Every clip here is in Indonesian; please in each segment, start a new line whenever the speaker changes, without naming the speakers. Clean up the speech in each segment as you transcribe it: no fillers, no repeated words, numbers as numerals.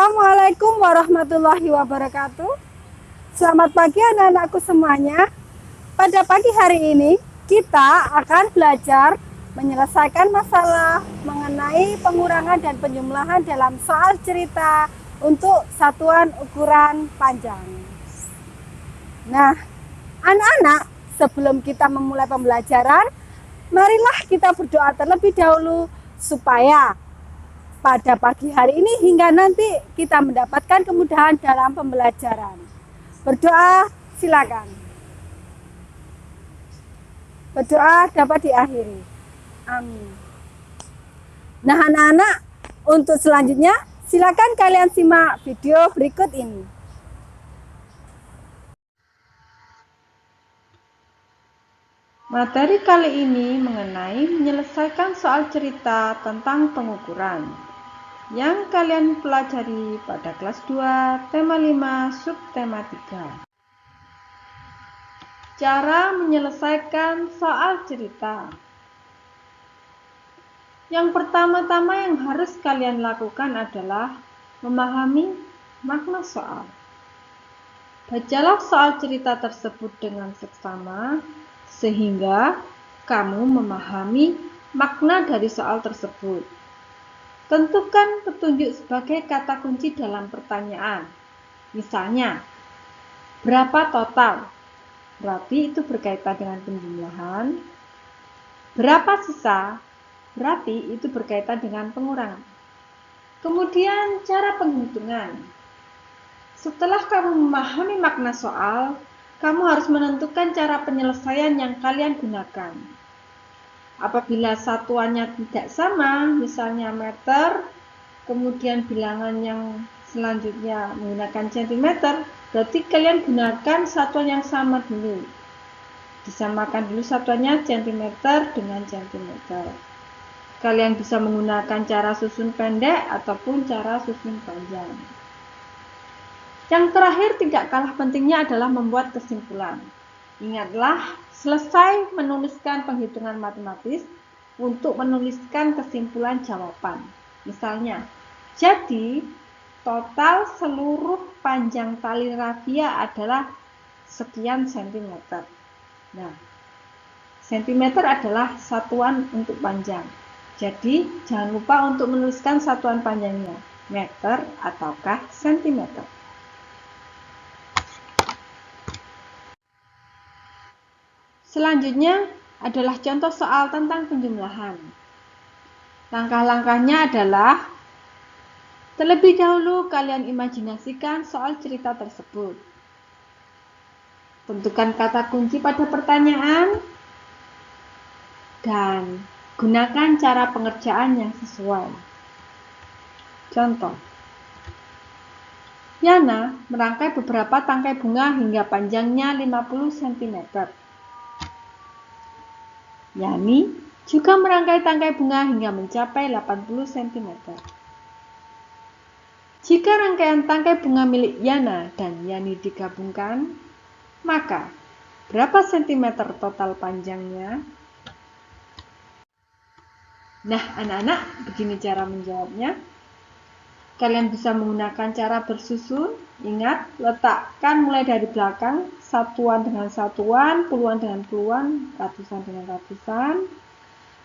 Assalamualaikum warahmatullahi wabarakatuh. Selamat pagi anak-anakku semuanya. Pada pagi hari ini kita akan belajar menyelesaikan masalah mengenai pengurangan dan penjumlahan dalam soal cerita untuk satuan ukuran panjang. Nah, anak-anak, sebelum kita memulai pembelajaran, marilah kita berdoa terlebih dahulu supaya pada pagi hari ini hingga nanti kita mendapatkan kemudahan dalam pembelajaran. Berdoa silakan. Berdoa dapat diakhiri. Amin. Nah anak-anak, untuk selanjutnya silakan kalian simak video berikut ini.
Materi kali ini mengenai menyelesaikan soal cerita tentang pengukuran yang kalian pelajari pada kelas 2, tema 5, subtema 3. Cara menyelesaikan soal cerita. Yang pertama-tama yang harus kalian lakukan adalah memahami makna soal. Bacalah soal cerita tersebut dengan seksama sehingga kamu memahami makna dari soal tersebut. Tentukan petunjuk sebagai kata kunci dalam pertanyaan. Misalnya, berapa total? Berarti itu berkaitan dengan penjumlahan. Berapa sisa? Berarti itu berkaitan dengan pengurangan. Kemudian cara penghitungan. Setelah kamu memahami makna soal, kamu harus menentukan cara penyelesaian yang kalian gunakan. Apabila satuannya tidak sama, misalnya meter, kemudian bilangan yang selanjutnya menggunakan centimeter, berarti kalian gunakan satuan yang sama dulu. Disamakan dulu satuannya centimeter dengan centimeter. Kalian bisa menggunakan cara susun pendek ataupun cara susun panjang. Yang terakhir tidak kalah pentingnya adalah membuat kesimpulan. Ingatlah, selesai menuliskan penghitungan matematis untuk menuliskan kesimpulan jawaban. Misalnya, jadi total seluruh panjang tali rafia adalah sekian sentimeter. Nah, sentimeter adalah satuan untuk panjang. Jadi, jangan lupa untuk menuliskan satuan panjangnya, meter ataukah sentimeter. Selanjutnya adalah contoh soal tentang penjumlahan. Langkah-langkahnya adalah terlebih dahulu kalian imajinasikan soal cerita tersebut. Tentukan kata kunci pada pertanyaan dan gunakan cara pengerjaan yang sesuai. Contoh, Yana merangkai beberapa tangkai bunga hingga panjangnya 50 cm. Yani juga merangkai tangkai bunga hingga mencapai 80 cm. Jika rangkaian tangkai bunga milik Yana dan Yani digabungkan, maka berapa sentimeter total panjangnya? Nah, anak-anak, begini cara menjawabnya. Kalian bisa menggunakan cara bersusun. Ingat, letakkan mulai dari belakang, satuan dengan satuan, puluhan dengan puluhan, ratusan dengan ratusan.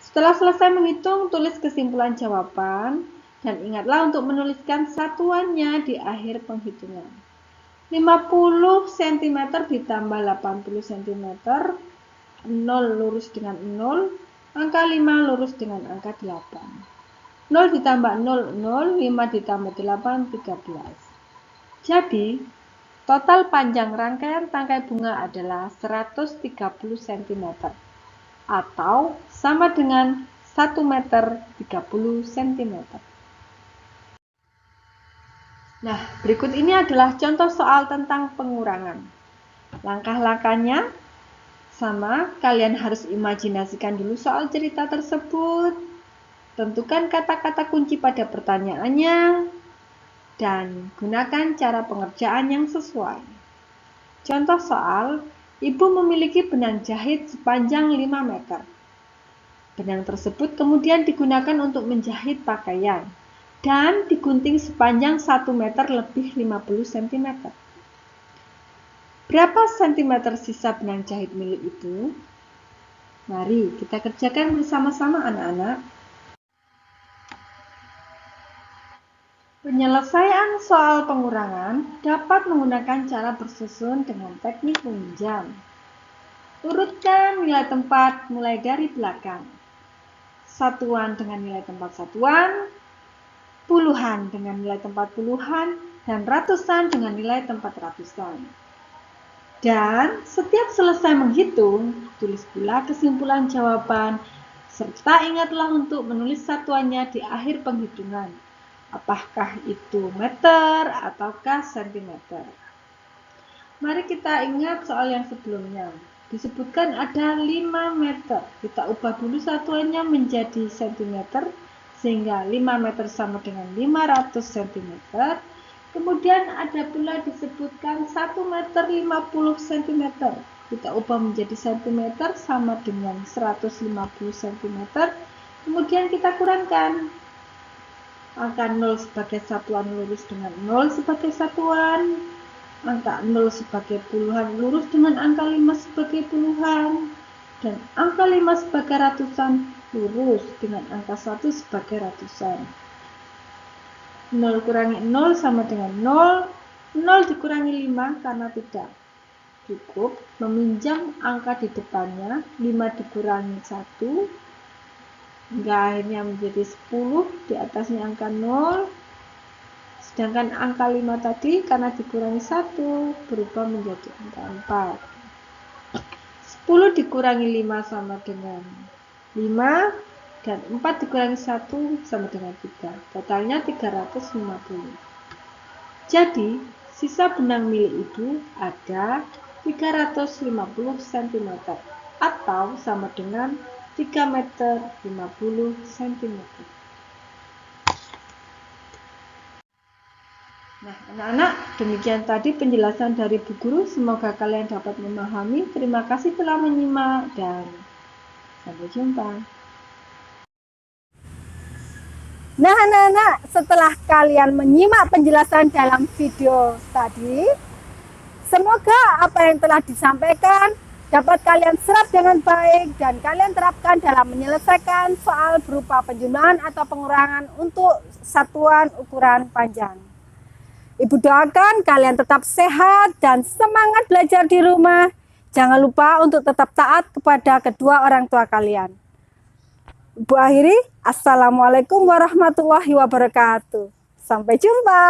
Setelah selesai menghitung, tulis kesimpulan jawaban, dan ingatlah untuk menuliskan satuannya di akhir penghitungan. 50 cm ditambah 80 cm, 0 lurus dengan 0, angka 5 lurus dengan angka 8. 0 ditambah 0, 0, 5 ditambah 8, 13. Jadi, total panjang rangkaian tangkai bunga adalah 130 cm atau sama dengan 1 meter 30 cm. Nah, berikut ini adalah contoh soal tentang pengurangan. Langkah-langkahnya sama, kalian harus imajinasikan dulu soal cerita tersebut. Tentukan kata-kata kunci pada pertanyaannya dan gunakan cara pengerjaan yang sesuai. Contoh soal, ibu memiliki benang jahit sepanjang 5 meter. Benang tersebut kemudian digunakan untuk menjahit pakaian. dan digunting sepanjang 1 meter lebih 50 cm. Berapa sentimeter sisa benang jahit milik itu? Mari kita kerjakan bersama-sama anak-anak. Penyelesaian soal pengurangan dapat menggunakan cara bersusun dengan teknik meminjam. Urutkan nilai tempat mulai dari belakang. Satuan dengan nilai tempat satuan, puluhan dengan nilai tempat puluhan, dan ratusan dengan nilai tempat ratusan. Dan setiap selesai menghitung, tulis pula kesimpulan jawaban, serta ingatlah untuk menulis satuannya di akhir penghitungan. Apakah itu meter ataukah sentimeter? Mari kita ingat soal yang sebelumnya. Disebutkan ada 5 meter. Kita ubah dulu satuannya menjadi sentimeter, sehingga 5 meter sama dengan 500 cm. Kemudian ada pula disebutkan 1 meter 50 cm. Kita ubah menjadi cm sama dengan 150 cm. Kemudian kita kurangkan. Angka 0 sebagai satuan lurus dengan 0 sebagai satuan. Angka 0 sebagai puluhan lurus dengan angka 5 sebagai puluhan. Dan angka 5 sebagai ratusan lurus dengan angka 1 sebagai ratusan. 0 kurangi 0 sama dengan 0. 0 dikurangi 5 karena tidak cukup. Meminjam angka di depannya. 5 dikurangi 1. Hingga akhirnya menjadi 10. Di atasnya angka 0. Sedangkan angka 5 tadi karena dikurangi 1 berubah menjadi angka 4. 10 dikurangi 5 sama dengan 5. Dan 4 dikurangi 1 sama dengan 3. Totalnya 350. Jadi, sisa benang milik ibu ada 350 cm atau sama dengan 3 meter 50 cm. Nah, anak-anak, demikian tadi penjelasan dari Bu Guru. Semoga kalian dapat memahami. Terima kasih telah menyimak dan sampai jumpa.
Nah, anak-anak, setelah kalian menyimak penjelasan dalam video tadi, semoga apa yang telah disampaikan dapat kalian serap dengan baik dan kalian terapkan dalam menyelesaikan soal berupa penjumlahan atau pengurangan untuk satuan ukuran panjang. Ibu doakan kalian tetap sehat dan semangat belajar di rumah. Jangan lupa untuk tetap taat kepada kedua orang tua kalian. Ibu akhiri, Assalamualaikum warahmatullahi wabarakatuh. Sampai jumpa.